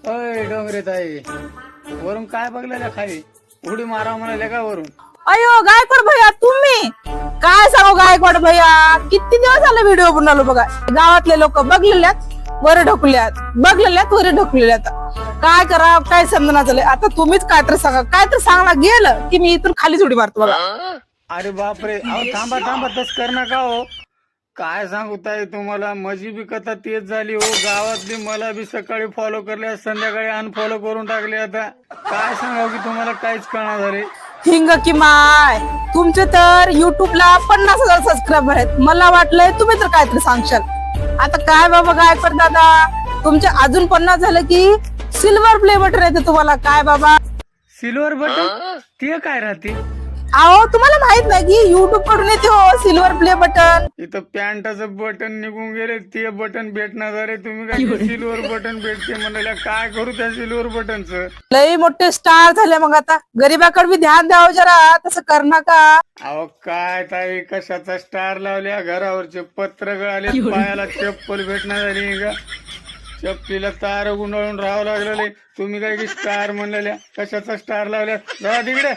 अय डोंगरे ताई, वरून काय बघलेल्या खाली उडी मारा म्हणाले का वरून? अयो गायकवाड भैया तुम्ही काय सांगू गायकवाड भैया, किती दिवस झाले व्हिडिओ बनवलो बघा. गावातले लोक बघलेल्यात वर ढकलल्यात, बघलेल्यात वर ढकलल्यात. काय करा काय समजना झालंय. आता तुम्हीच काय तर सांगा, काय तर सांगला गेलं की मी इथून खालीच उडी मारतो बघा. अरे बापरे, अहो थांबा थांबा, तस कर नका हो. काय सांगू ताई तुम्हाला, माझी बी कथा तेच झाली हो. गावातली मला बी सकाळी फॉलो करले, संध्याकाळी अनफॉलो करून टाकले. आता काय सांगावं की तुम्हाला, काहीच कळणार झाले. हिंग की माय, तुमचे तर युट्यूबला 50,000 सबस्क्रायबर आहेत. मला वाटलंय तुम्ही तर काहीतरी सांगशाल. आता काय बाबा गायकवाड दादा, तुमचे अजून 50 झालं की सिल्वर प्ले बटन येते तुम्हाला. काय बाबा सिल्वर बटन ते काय राहते? अहो तुम्हाला माहित नाही की युट्यूब कडून येते हो सिल्वर प्ले बटन. इथं पॅन्टाचं बटन निघून गेले, ते बटन भेटणार झाले. तुम्ही काय सिल्वर बटन भेटते म्हणाल्या, काय करू त्या सिल्वर बटनचं? लई मोठे स्टार झाले मग आता गरीबाकडे बी ध्यान द्यावं जरा, तसं कर नका. अहो काय ताई, कशाचा स्टार लावल्या, घरावरचे पत्र गळाले, पायाला चप्पल भेटणार झाली का? चप्पलीला तार गुंडाळून राहावं लागलेले. तुम्ही काय की स्टार म्हणलेल्या, कशाचा स्टार लावल्या? जा तिकडे.